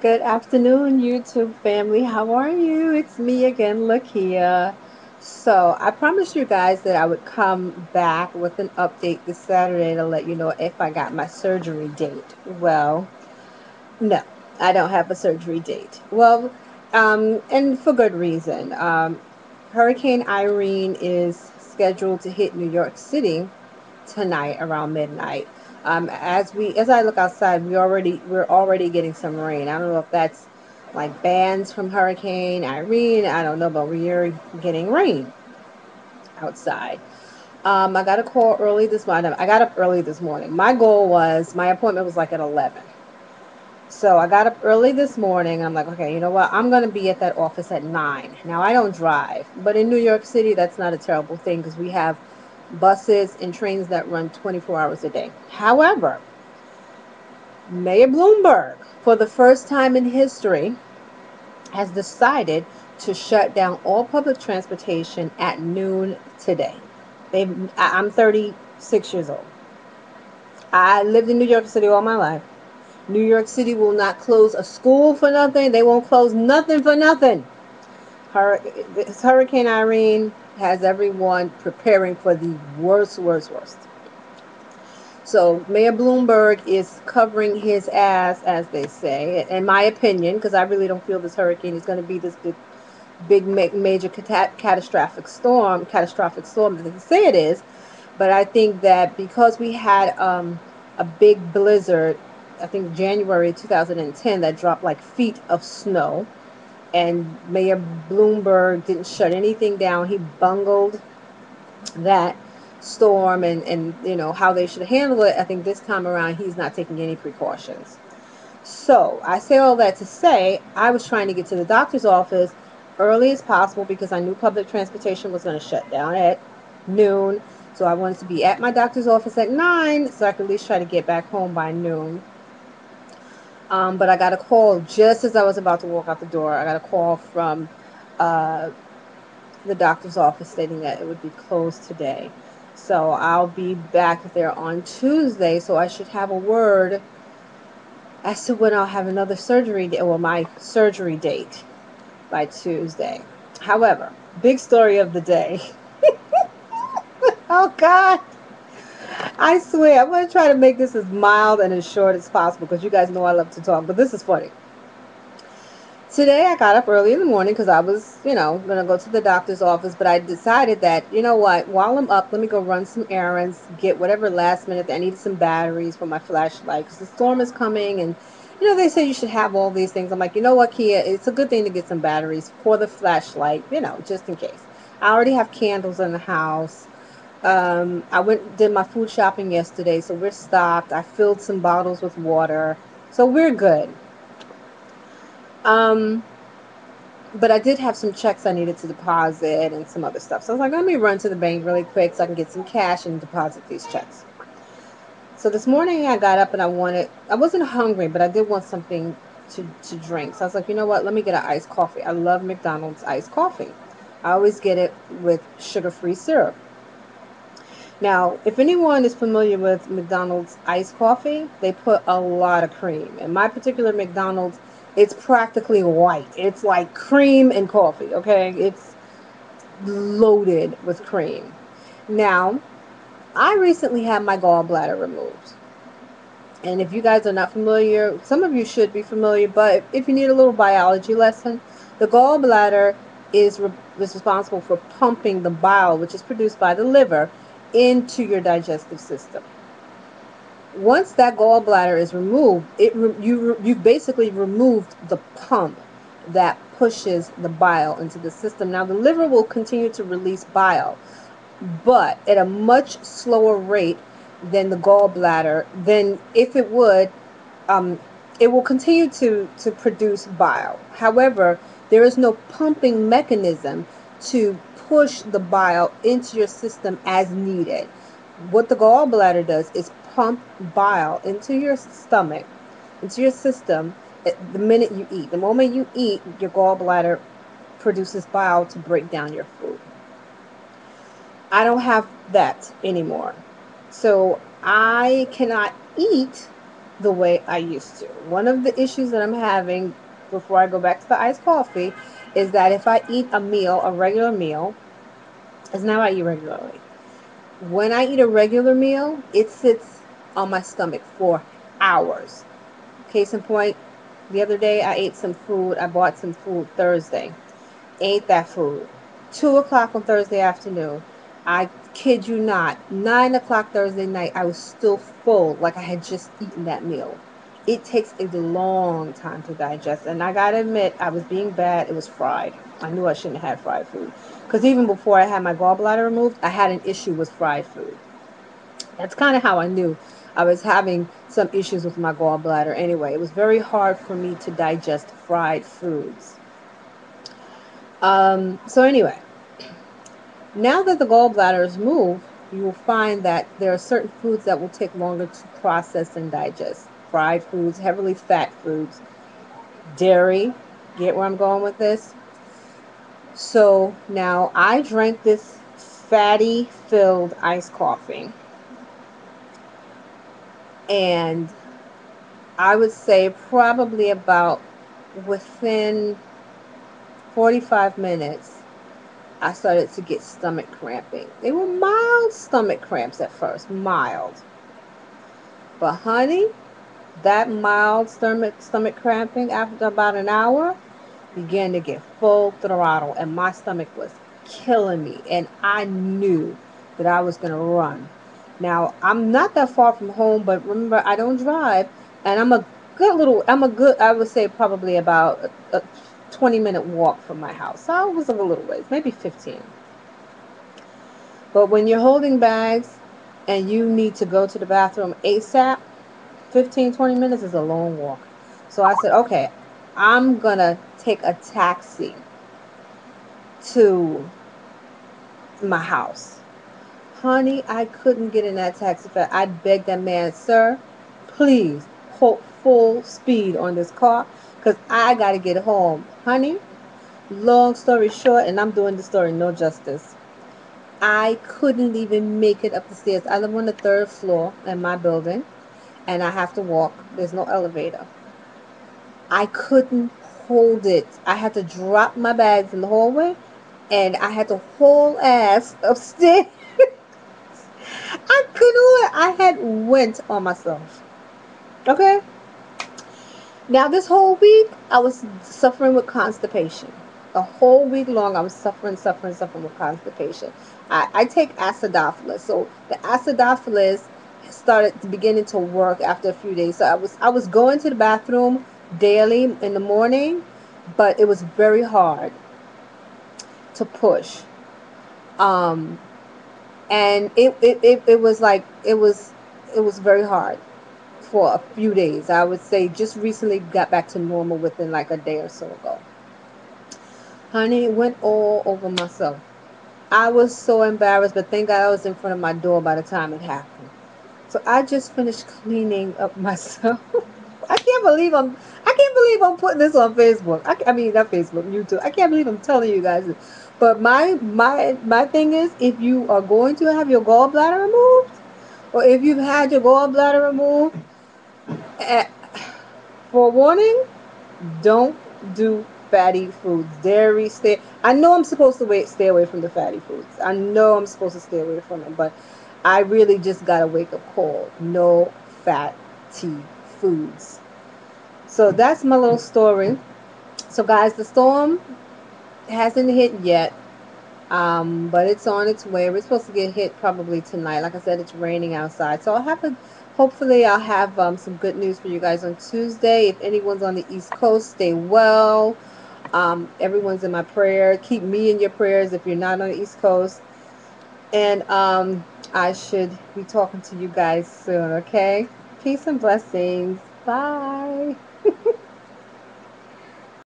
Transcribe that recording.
Good afternoon, YouTube family. How are you? It's me again, Lakia. So, I promised you guys that I would come back with an update this Saturday to let you know if I got my surgery date. Well, no, I don't have a surgery date. And for good reason. Hurricane Irene is scheduled to hit New York City tonight around midnight. As I look outside, we're already getting some rain. I don't know if that's like bands from Hurricane Irene. I don't know, but we're getting rain outside. I got a call early this morning. I got up early this morning. My appointment was like at 11. So I got up early this morning. I'm like, okay, you know what? I'm going to be at that office at 9. Now, I don't drive, but in New York City, that's not a terrible thing because we have buses and trains that run 24 hours a day. However, Mayor Bloomberg, for the first time in history, has decided to shut down all public transportation at noon today. I'm 36 years old. I lived in New York City all my life. New York City will not close a school for nothing. They won't close nothing for nothing. Hurricane Irene has everyone preparing for the worst, worst, worst. So Mayor Bloomberg is covering his ass, as they say, in my opinion, because I really don't feel this hurricane is going to be this big major catastrophic storm that they say it is. But I think that because we had a big blizzard, I think January 2010, that dropped like feet of snow, and Mayor Bloomberg didn't shut anything down. He bungled that storm and how they should handle it. I think this time around he's not taking any precautions. So I say all that to say I was trying to get to the doctor's office early as possible because I knew public transportation was going to shut down at noon. So I wanted to be at my doctor's office at 9 so I could at least try to get back home by noon. But I got a call just as I was about to walk out the door. I got a call from uh, the doctor's office stating that it would be closed today. So I'll be back there on Tuesday. So I should have a word as to when I'll have another surgery, or my surgery date by Tuesday. However, big story of the day. Oh God, I swear I'm going to try to make this as mild and as short as possible because you guys know I love to talk, but this is funny. Today I got up early in the morning because I was, going to go to the doctor's office, but I decided that, you know what, while I'm up, let me go run some errands, get whatever last minute. I needed some batteries for my flashlight because the storm is coming and, they say you should have all these things. I'm like, you know what, Kia, it's a good thing to get some batteries for the flashlight, just in case. I already have candles in the house. I did my food shopping yesterday, so we're stocked. I filled some bottles with water, so we're good. Um, but I did have some checks I needed to deposit and some other stuff. So I was like, let me run to the bank really quick so I can get some cash and deposit these checks. So this morning I got up and I wasn't hungry, but I did want something to drink. So I was like, you know what? Let me get an iced coffee. I love McDonald's iced coffee. I always get it with sugar-free syrup. Now, if anyone is familiar with McDonald's iced coffee, they put a lot of cream. In my particular McDonald's, it's practically white. It's like cream and coffee, okay? It's loaded with cream. Now, I recently had my gallbladder removed. And if you guys are not familiar, some of you should be familiar, but if you need a little biology lesson, the gallbladder is responsible for pumping the bile, which is produced by the liver, into your digestive system. Once that gallbladder is removed, you've basically removed the pump that pushes the bile into the system. Now the liver will continue to release bile, but at a much slower rate than the gallbladder. Than if it would, um, it will continue to produce bile. However, there is no pumping mechanism to push the bile into your system as needed. What the gallbladder does is pump bile into your stomach, into your system, the minute you eat. The moment you eat, your gallbladder produces bile to break down your food. I don't have that anymore. So I cannot eat the way I used to. One of the issues that I'm having before I go back to the iced coffee is that if I eat a meal, a regular meal, it's not what I eat regularly. When I eat a regular meal, it sits on my stomach for hours. Case in point, the other day I ate some food. I bought some food Thursday. Ate that food. 2 o'clock on Thursday afternoon. I kid you not, 9 o'clock Thursday night, I was still full, like I had just eaten that meal. It takes a long time to digest, and I gotta admit, I was being bad. It was fried. I knew I shouldn't have had fried food. Because even before I had my gallbladder removed, I had an issue with fried food. That's kind of how I knew I was having some issues with my gallbladder anyway. It was very hard for me to digest fried foods. So anyway, now that the gallbladder is moved, you will find that there are certain foods that will take longer to process and digest. Fried foods, heavily fat foods, dairy. Get where I'm going with this? So now I drank this fatty filled iced coffee, and I would say probably about within 45 minutes, I started to get stomach cramping. They were mild stomach cramps at first, mild. But honey, that mild stomach cramping after about an hour began to get full throttle, and my stomach was killing me, and I knew that I was going to run. Now, I'm not that far from home, but remember, I don't drive, and I would say probably about a 20-minute walk from my house. So I was a little ways, maybe 15. But when you're holding bags and you need to go to the bathroom ASAP, 15, 20 minutes is a long walk. So I said, okay, I'm going to take a taxi to my house. Honey, I couldn't get in that taxi fast. I begged that man, sir, please hold full speed on this car because I got to get home. Honey, long story short, and I'm doing the story no justice, I couldn't even make it up the stairs. I live on the third floor in my building, and I have to walk. There's no elevator. I couldn't hold it. I had to drop my bags in the hallway, and I had to haul ass upstairs. I couldn't. I had went on myself. Okay. Now this whole week, I was suffering with constipation. A whole week long, I was suffering with constipation. I take acidophilus, so the acidophilus started beginning to work after a few days. So I was going to the bathroom daily in the morning, but it was very hard to push. Um, and it was like it was very hard for a few days. I would say just recently got back to normal within like a day or so ago. Honey, it went all over myself. I was so embarrassed, but thank God I was in front of my door by the time it happened. So I just finished cleaning up myself. I can't believe I'm putting this on Facebook. I mean not Facebook, YouTube. I can't believe I'm telling you guys this. But my thing is, if you are going to have your gallbladder removed, or if you've had your gallbladder removed, eh, for warning, don't do fatty foods. Dairy, stay. I know I'm supposed to stay away from the fatty foods. I know I'm supposed to stay away from them, but I really just got a wake up call. No fatty foods. So that's my little story. So guys, the storm hasn't hit yet. But it's on its way. We're supposed to get hit probably tonight. Like I said, it's raining outside. So hopefully I'll have some good news for you guys on Tuesday. If anyone's on the East Coast, stay well. Everyone's in my prayer. Keep me in your prayers if you're not on the East Coast. And I should be talking to you guys soon, okay? Peace and blessings. Bye.